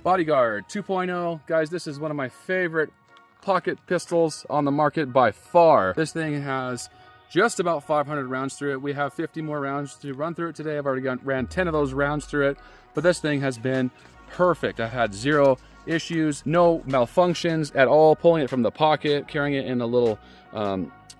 Bodyguard 2.0. Guys, this is one of my favorite pocket pistols on the market by far. This thing has just about 500 rounds through it. We have 50 more rounds to run through it today. I've already ran 10 of those rounds through it, but this thing has been perfect. I've had zero issues, no malfunctions at all, pulling it from the pocket, carrying it in a little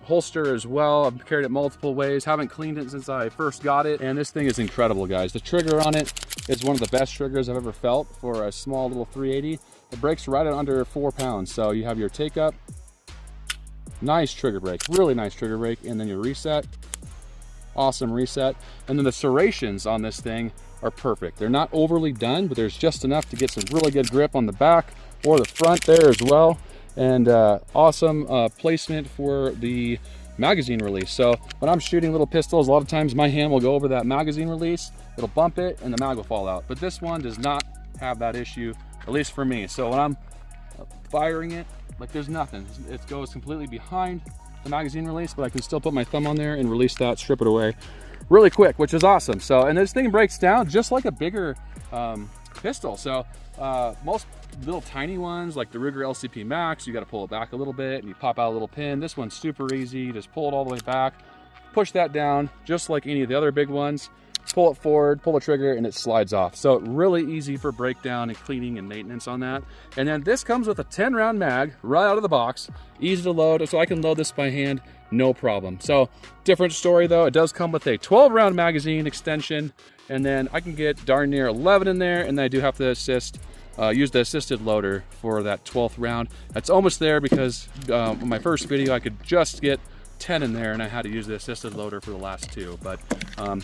holster as well. I've carried it multiple ways, haven't cleaned it since I first got it, and this thing is incredible, guys. The trigger on it is one of the best triggers I've ever felt for a small little 380. It breaks right at under 4 pounds, so you have your take up, nice trigger break, really nice trigger break, and then your reset, awesome reset, and then the serrations on this thing are perfect. They're not overly done, but there's just enough to get some really good grip on the back or the front there as well. And awesome placement for the magazine release. So when I'm shooting little pistols, a lot of times my hand will go over that magazine release, it'll bump it and the mag will fall out. But this one does not have that issue, at least for me. So when I'm firing it, like there's nothing. It goes completely behind the magazine release, but I can still put my thumb on there and release that, strip it away really quick, which is awesome. So, and this thing breaks down just like a bigger pistol. So most little tiny ones like the Ruger LCP Max, you got to pull it back a little bit and you pop out a little pin. This one's super easy. You just pull it all the way back, push that down just like any of the other big ones, pull it forward, pull the trigger, and it slides off. So really easy for breakdown and cleaning and maintenance on that. And then this comes with a 10 round mag right out of the box, easy to load, so I can load this by hand, no problem. So different story though, it does come with a 12 round magazine extension, and then I can get darn near 11 in there, and then I do have to use the assisted loader for that 12th round. That's almost there because in my first video I could just get 10 in there and I had to use the assisted loader for the last 2. But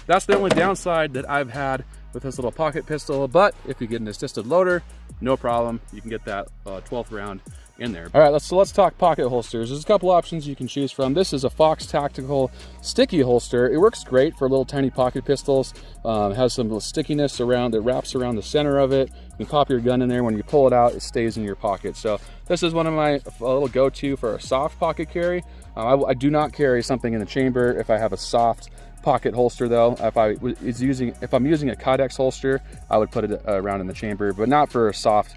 that's the only downside that I've had with this little pocket pistol. But if you get an assisted loader, no problem, you can get that 12th round in there. All right, let's talk pocket holsters. There's a couple options you can choose from. This is a Fox Tactical sticky holster. It works great for little tiny pocket pistols. It has some little stickiness around, it wraps around the center of it. You can pop your gun in there. When you pull it out, it stays in your pocket. So this is one of my little go-to for a soft pocket carry. I do not carry something in the chamber if I have a soft pocket holster though. If I'm using a Kydex holster, I would put it around in the chamber, but not for a soft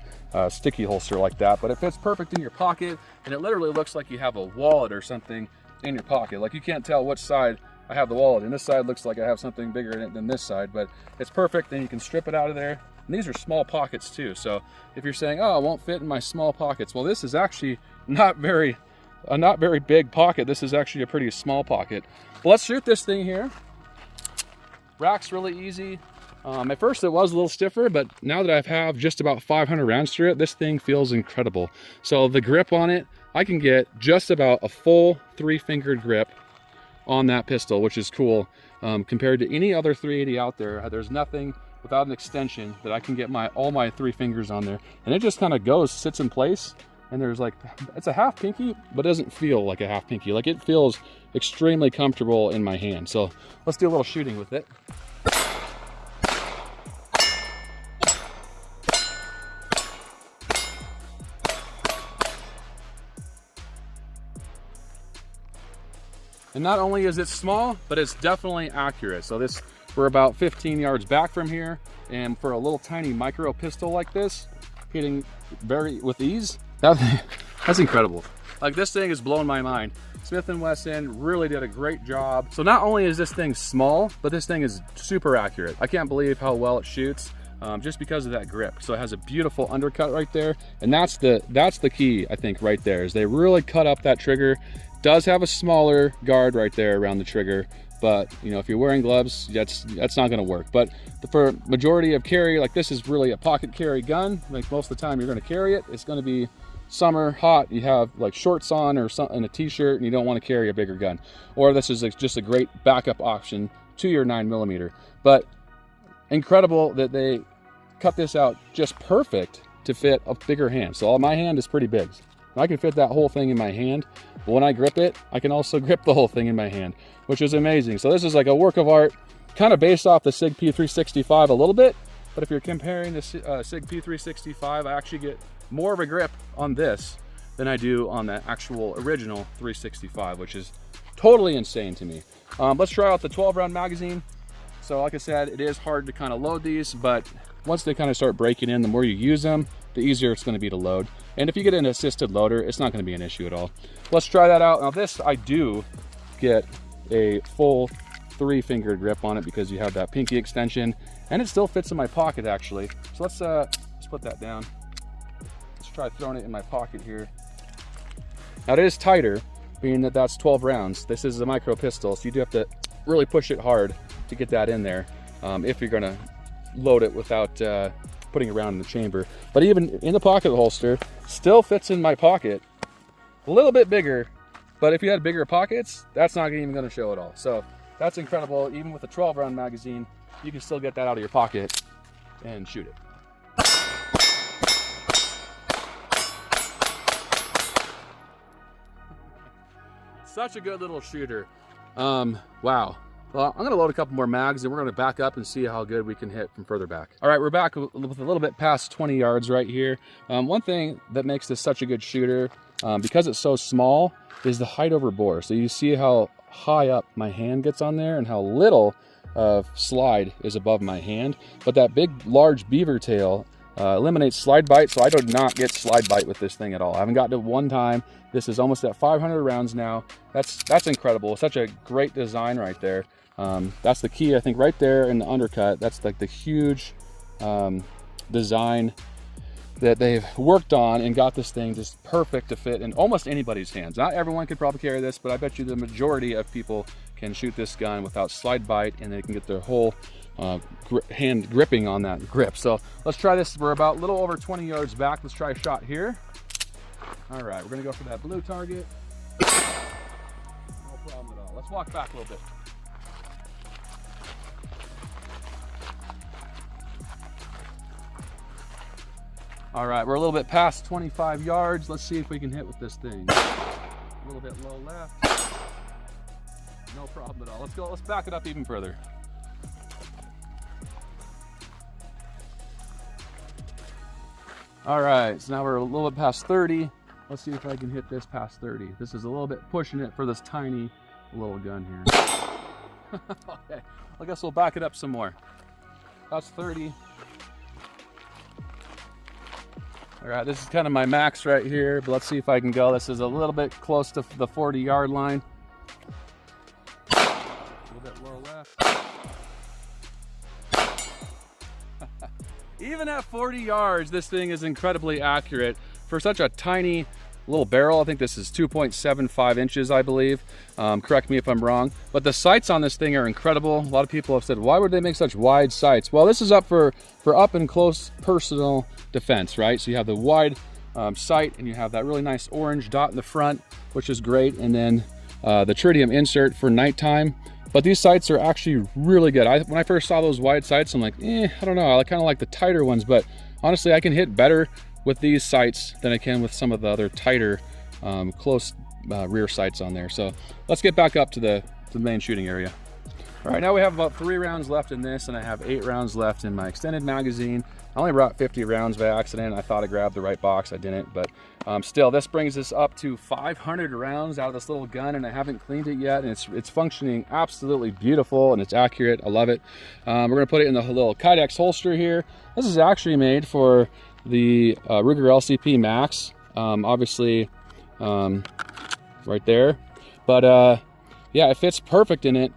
sticky holster like that. But it fits perfect in your pocket, and it literally looks like you have a wallet or something in your pocket. Like you can't tell which side I have the wallet, and this side looks like I have something bigger in it than this side, but it's perfect. Then you can strip it out of there. And these are small pockets too. So if you're saying, oh, it won't fit in my small pockets, well, this is actually not very big pocket. This is actually a pretty small pocket. Well, let's shoot this thing here. Rack's really easy. At first it was a little stiffer, but now that I have just about 500 rounds through it, this thing feels incredible. So the grip on it, I can get just about a full 3-fingered grip on that pistol, which is cool. Compared to any other 380 out there, there's nothing without an extension that I can get all my 3 fingers on there. And it just kind of sits in place. And there's like, it's a half pinky, but it doesn't feel like a half pinky. Like it feels extremely comfortable in my hand. So let's do a little shooting with it. And not only is it small, but it's definitely accurate. So we're about 15 yards back from here. And for a little tiny micro pistol like this, hitting with ease, that's incredible. Like this thing is blowing my mind. Smith & Wesson really did a great job. So not only is this thing small, but this thing is super accurate. I can't believe how well it shoots just because of that grip. So it has a beautiful undercut right there. And that's the key, I think, right there, is they really cut up that trigger. Does have a smaller guard right there around the trigger, but you know, if you're wearing gloves, that's not going to work. But for majority of carry, like this is really a pocket carry gun. Like most of the time you're going to carry it, it's going to be summer, hot, you have like shorts on or something, a t-shirt, and you don't want to carry a bigger gun. Or this is just a great backup option to your 9mm. But incredible that they cut this out just perfect to fit a bigger hand. So my hand is pretty big. I can fit that whole thing in my hand, but when I grip it, I can also grip the whole thing in my hand, which is amazing. So this is like a work of art, kind of based off the SIG P365 a little bit, but if you're comparing the SIG P365, I actually get more of a grip on this than I do on the actual original 365, which is totally insane to me. Let's try out the 12 round magazine. So like I said, it is hard to kind of load these, but once they kind of start breaking in, the more you use them, the easier it's going to be to load. And if you get an assisted loader, it's not going to be an issue at all. Let's try that out. Now this, I do get a full 3-finger grip on it because you have that pinky extension, and it still fits in my pocket actually. So let's put that down. Let's try throwing it in my pocket here. Now it is tighter, being that that's 12 rounds. This is a micro pistol, so you do have to really push it hard to get that in there if you're gonna load it without putting it around in the chamber. But even in the pocket holster, still fits in my pocket. A little bit bigger, but if you had bigger pockets, that's not even gonna show at all. So that's incredible. Even with a 12-round magazine, you can still get that out of your pocket and shoot it. Such a good little shooter. Wow. Well, I'm gonna load a couple more mags and we're gonna back up and see how good we can hit from further back. All right, we're back with a little bit past 20 yards right here. One thing that makes this such a good shooter, because it's so small, is the height over bore. So you see how high up my hand gets on there and how little of slide is above my hand. But that big, large beaver tail eliminates slide bite, so I do not get slide bite with this thing at all. I haven't gotten it one time. This is almost at 500 rounds now. That's incredible. Such a great design right there. That's the key, I think, right there in the undercut. That's like the huge design that they've worked on and got this thing just perfect to fit in almost anybody's hands. Not everyone could probably carry this, but I bet you the majority of people can shoot this gun without slide bite, and they can get their whole hand gripping on that grip. So let's try this. We're about a little over 20 yards back. Let's try a shot here. All right, we're gonna go for that blue target. No problem at all. Let's walk back a little bit. All right, we're a little bit past 25 yards. Let's see if we can hit with this thing. A little bit low left. No problem at all. Let's go, let's back it up even further. All right, so now we're a little bit past 30. Let's see if I can hit this past 30. This is a little bit pushing it for this tiny little gun here. Okay, I guess we'll back it up some more. That's 30. All right, this is kind of my max right here, but let's see if I can go. This is a little bit close to the 40-yard line. A little bit low left. Even at 40 yards, this thing is incredibly accurate for such a tiny little barrel. I think this is 2.75 inches, I believe. Correct me if I'm wrong. But the sights on this thing are incredible. A lot of people have said, why would they make such wide sights? Well, this is up for up and close personal defense, right? So you have the wide sight, and you have that really nice orange dot in the front, which is great. And then the tritium insert for nighttime. But these sights are actually really good. When I first saw those wide sights, I'm like, I don't know. I kind of like the tighter ones, but honestly, I can hit better with these sights than I can with some of the other tighter close rear sights on there. So let's get back up to the main shooting area. All right, now we have about 3 rounds left in this, and I have 8 rounds left in my extended magazine. I only brought 50 rounds by accident. I thought I grabbed the right box, I didn't, but still, this brings us up to 500 rounds out of this little gun, and I haven't cleaned it yet, and it's functioning absolutely beautiful, and it's accurate. I love it. We're gonna put it in the little Kydex holster here. This is actually made for the Ruger LCP Max, obviously right there, but yeah, it fits perfect in it,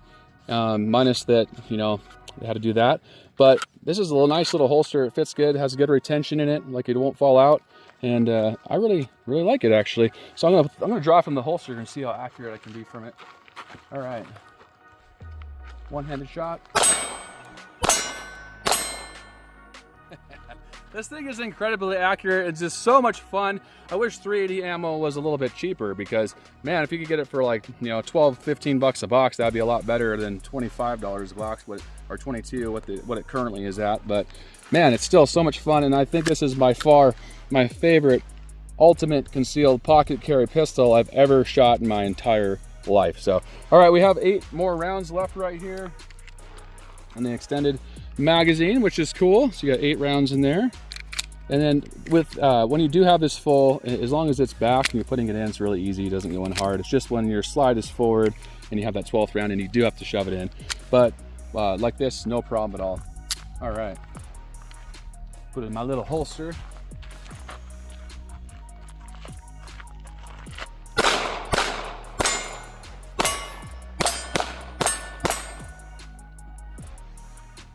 minus that, you know, I had to do that. But this is a nice little holster. It fits good, has good retention in it, like it won't fall out, and I really like it actually. So I'm gonna draw from the holster and see how accurate I can be from it. All right, one-handed shot. This thing is incredibly accurate. It's just so much fun. I wish 380 ammo was a little bit cheaper, because man, if you could get it for like, you know, 12, 15 bucks a box, that'd be a lot better than $25 a box, or 22, what it currently is at. But man, it's still so much fun, and I think this is by far my favorite ultimate concealed pocket carry pistol I've ever shot in my entire life. So, all right, we have 8 more rounds left right here in the extended magazine, which is cool. So you got 8 rounds in there. And then with when you do have this full, as long as it's back and you're putting it in, it's really easy. It doesn't go in hard. It's just when your slide is forward and you have that 12th round and you do have to shove it in. But like this, no problem at all. All right. Put it in my little holster.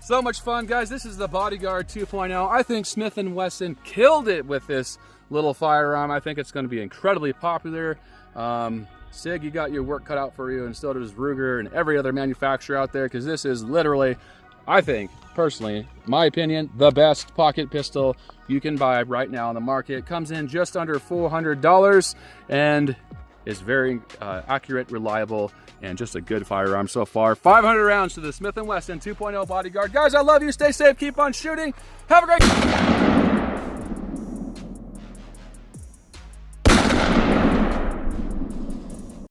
So much fun, guys. This is the Bodyguard 2.0. I think Smith & Wesson killed it with this little firearm. I think it's going to be incredibly popular. Sig, you got your work cut out for you, and so does Ruger and every other manufacturer out there, because this is literally, I think, personally, my opinion, the best pocket pistol you can buy right now on the market. Comes in just under $400 and is very accurate, reliable, and just a good firearm so far. 500 rounds to the Smith & Wesson 2.0 Bodyguard. Guys, I love you. Stay safe. Keep on shooting. Have a great